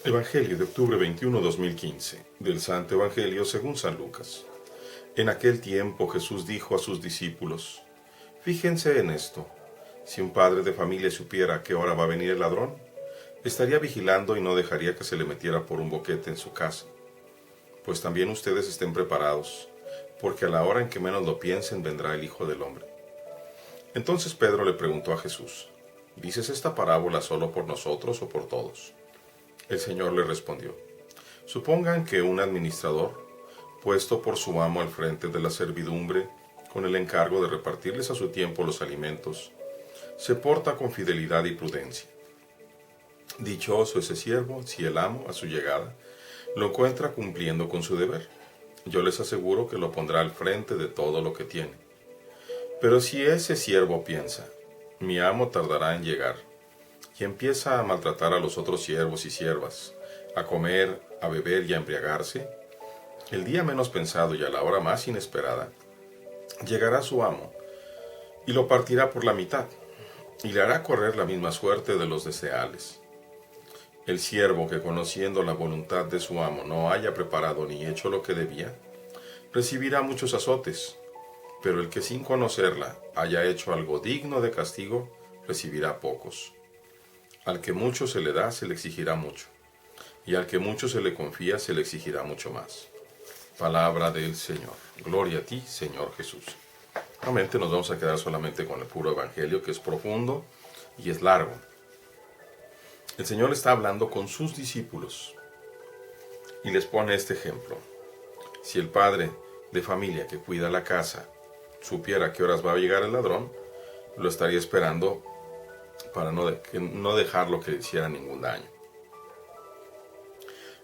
Evangelio de octubre 21, 2015, del Santo Evangelio según San Lucas. En aquel tiempo Jesús dijo a sus discípulos: Fíjense en esto, si un padre de familia supiera a qué hora va a venir el ladrón, estaría vigilando y no dejaría que se le metiera por un boquete en su casa. Pues también ustedes estén preparados, porque a la hora en que menos lo piensen vendrá el Hijo del Hombre. Entonces Pedro le preguntó a Jesús: ¿Dices esta parábola solo por nosotros o por todos? El Señor le respondió: Supongan que un administrador, puesto por su amo al frente de la servidumbre, con el encargo de repartirles a su tiempo los alimentos, se porta con fidelidad y prudencia. Dichoso ese siervo si el amo, a su llegada, lo encuentra cumpliendo con su deber. Yo les aseguro que lo pondrá al frente de todo lo que tiene. Pero si ese siervo piensa: mi amo tardará en llegar, y empieza a maltratar a los otros siervos y siervas, a comer, a beber y a embriagarse, el día menos pensado y a la hora más inesperada, llegará su amo y lo partirá por la mitad, y le hará correr la misma suerte de los desleales. El siervo que, conociendo la voluntad de su amo, no haya preparado ni hecho lo que debía, recibirá muchos azotes, pero el que sin conocerla haya hecho algo digno de castigo, recibirá pocos. Al que mucho se le da, se le exigirá mucho, y al que mucho se le confía, se le exigirá mucho más. Palabra del Señor. Gloria a ti, Señor Jesús. Realmente nos vamos a quedar solamente con el puro Evangelio, que es profundo y es largo. El Señor está hablando con sus discípulos y les pone este ejemplo. Si el padre de familia que cuida la casa supiera a qué horas va a llegar el ladrón, lo estaría esperando para no dejarlo que hiciera ningún daño.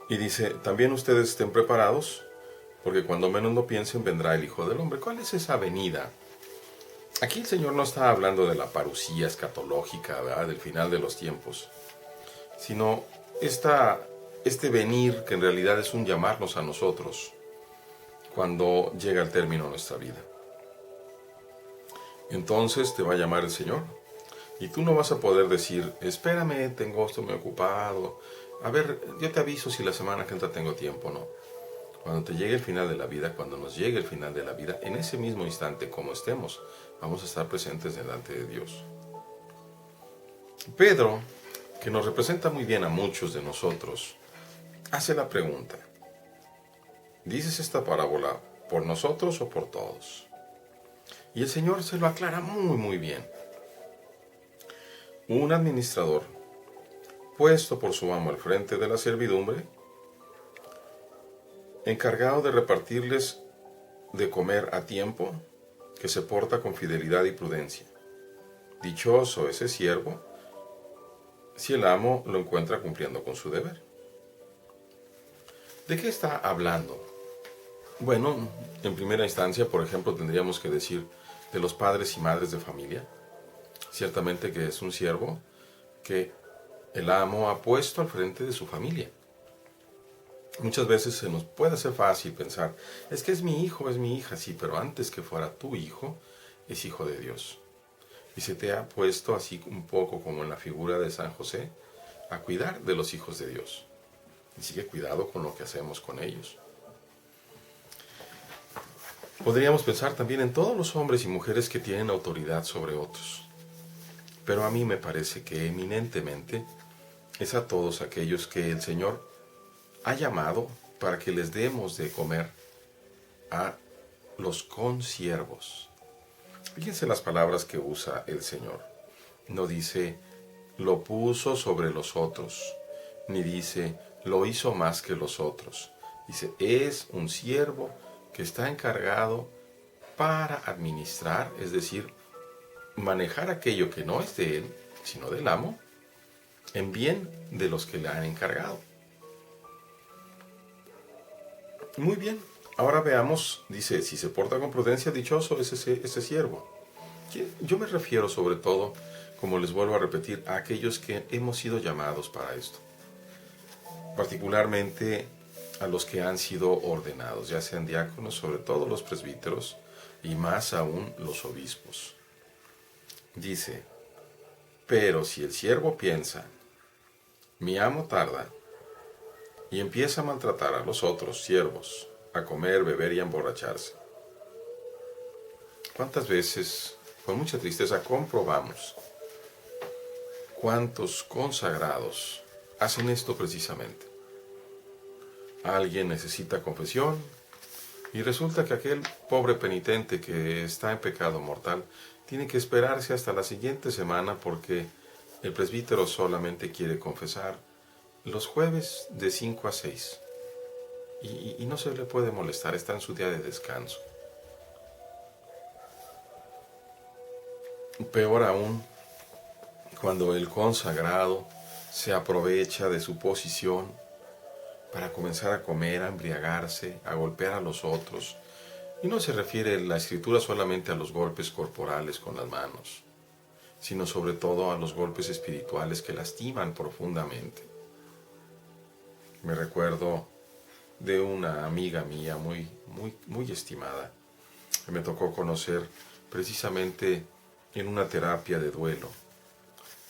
Y dice: también ustedes estén preparados, porque cuando menos lo piensen vendrá el Hijo del Hombre. ¿Cuál es esa venida? Aquí el Señor no está hablando de la parusía escatológica, ¿verdad?, del final de los tiempos, sino este venir que en realidad es un llamarnos a nosotros cuando llega el término de nuestra vida. Entonces te va a llamar el Señor. Y tú no vas a poder decir: espérame, estoy muy ocupado. A ver, yo te aviso si la semana que entra tengo tiempo. No. Cuando te llegue el final de la vida, cuando nos llegue el final de la vida, en ese mismo instante, como estemos, vamos a estar presentes delante de Dios. Pedro, que nos representa muy bien a muchos de nosotros, hace la pregunta: ¿dices esta parábola por nosotros o por todos? Y el Señor se lo aclara muy, muy bien. Un administrador, puesto por su amo al frente de la servidumbre, encargado de repartirles de comer a tiempo, que se porta con fidelidad y prudencia. Dichoso ese siervo si el amo lo encuentra cumpliendo con su deber. ¿De qué está hablando? Bueno, en primera instancia, por ejemplo, tendríamos que decir de los padres y madres de familia. Ciertamente que es un siervo que el amo ha puesto al frente de su familia. Muchas veces se nos puede hacer fácil pensar: es que es mi hijo, es mi hija. Sí, pero antes que fuera tu hijo, es hijo de Dios. Y se te ha puesto, así un poco como en la figura de San José, a cuidar de los hijos de Dios. Así que cuidado con lo que hacemos con ellos. Podríamos pensar también en todos los hombres y mujeres que tienen autoridad sobre otros. Pero a mí me parece que eminentemente es a todos aquellos que el Señor ha llamado para que les demos de comer, a los consiervos. Fíjense las palabras que usa el Señor. No dice: lo puso sobre los otros, ni dice: lo hizo más que los otros. Dice: es un siervo que está encargado para administrar, es decir, manejar aquello que no es de él, sino del amo, en bien de los que le han encargado. Muy bien, ahora veamos, dice: si se porta con prudencia, dichoso es ese siervo. Yo me refiero sobre todo, como les vuelvo a repetir, a aquellos que hemos sido llamados para esto. Particularmente a los que han sido ordenados, ya sean diáconos, sobre todo los presbíteros, y más aún los obispos. Dice: pero si el siervo piensa: mi amo tarda, y empieza a maltratar a los otros siervos, a comer, beber y a emborracharse. ¿Cuántas veces, con mucha tristeza, comprobamos cuántos consagrados hacen esto precisamente? Alguien necesita confesión y resulta que aquel pobre penitente que está en pecado mortal tiene que esperarse hasta la siguiente semana porque el presbítero solamente quiere confesar los jueves de 5 a 6 y no se le puede molestar, está en su día de descanso. Peor aún, cuando el consagrado se aprovecha de su posición para comenzar a comer, a embriagarse, a golpear a los otros. Y no se refiere la Escritura solamente a los golpes corporales con las manos, sino sobre todo a los golpes espirituales que lastiman profundamente. Me recuerdo de una amiga mía muy estimada, que me tocó conocer precisamente en una terapia de duelo.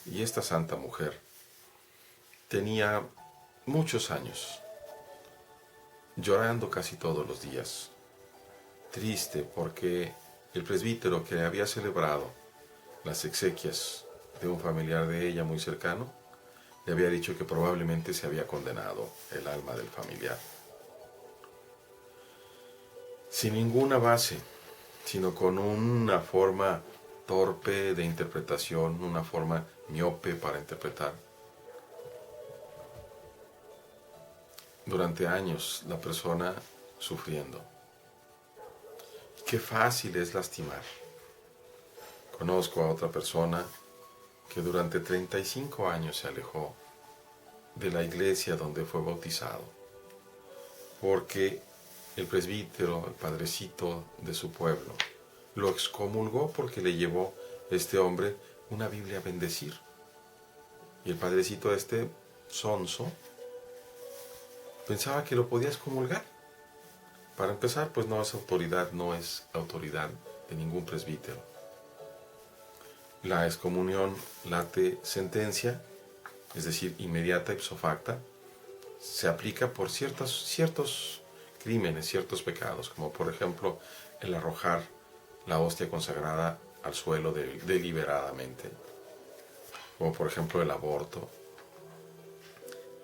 Y esta santa mujer tenía muchos años llorando casi todos los días, triste porque el presbítero que había celebrado las exequias de un familiar de ella muy cercano le había dicho que probablemente se había condenado el alma del familiar. Sin ninguna base, sino con una forma torpe de interpretación, una forma miope para interpretar. Durante años la persona sufriendo. Qué fácil es lastimar. Conozco a otra persona que durante 35 años se alejó de la iglesia donde fue bautizado, porque el presbítero, el padrecito de su pueblo, lo excomulgó porque le llevó este hombre una Biblia a bendecir. Y el padrecito sonso pensaba que lo podía excomulgar. Para empezar, pues no es autoridad de ningún presbítero. La excomunión late sentencia, es decir, inmediata ipso facto, se aplica por ciertos crímenes, ciertos pecados, como por ejemplo el arrojar la hostia consagrada al suelo deliberadamente, como por ejemplo el aborto.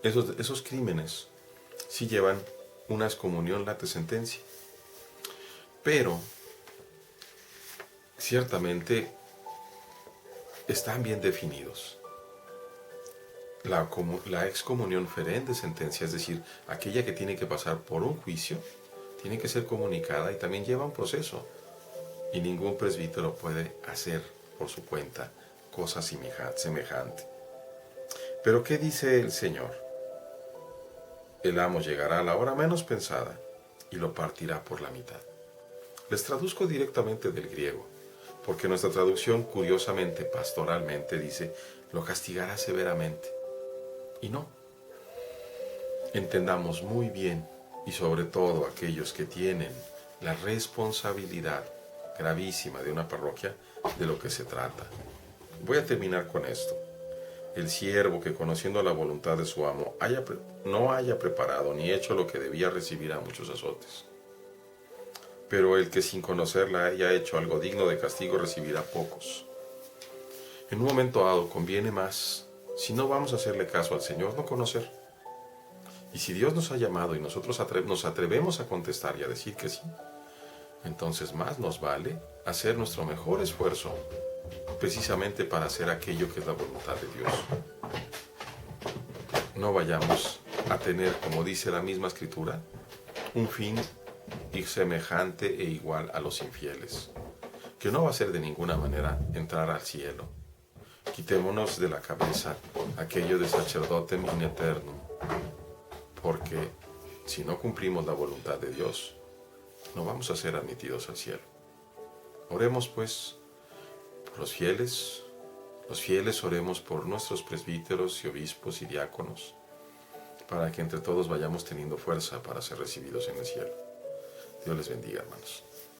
Esos crímenes sí llevan una excomunión late sentencia, pero ciertamente están bien definidos. La excomunión ferente sentencia, es decir, aquella que tiene que pasar por un juicio, tiene que ser comunicada y también lleva un proceso. Y ningún presbítero puede hacer por su cuenta cosa semejante. Pero ¿qué dice el Señor? El amo llegará a la hora menos pensada y lo partirá por la mitad. Les traduzco directamente del griego, porque nuestra traducción, curiosamente, pastoralmente, dice, lo castigará severamente. Y no. Entendamos muy bien, y sobre todo aquellos que tienen la responsabilidad gravísima de una parroquia, de lo que se trata. Voy a terminar con esto. El siervo que, conociendo la voluntad de su amo, no haya preparado ni hecho lo que debía, recibirá muchos azotes. Pero el que sin conocerla haya hecho algo digno de castigo, recibirá pocos. En un momento dado conviene más, si no vamos a hacerle caso al Señor, no conocer. Y si Dios nos ha llamado y nosotros nos atrevemos a contestar y a decir que sí, entonces más nos vale hacer nuestro mejor esfuerzo precisamente para hacer aquello que es la voluntad de Dios. No vayamos a tener, como dice la misma Escritura, un fin semejante e igual a los infieles, que no va a ser de ninguna manera entrar al cielo. Quitémonos de la cabeza aquello de sacerdotem in aeternum, porque si no cumplimos la voluntad de Dios, no vamos a ser admitidos al cielo. Oremos pues por los fieles oremos por nuestros presbíteros y obispos y diáconos, para que entre todos vayamos teniendo fuerza para ser recibidos en el cielo. Dios les bendiga, hermanos.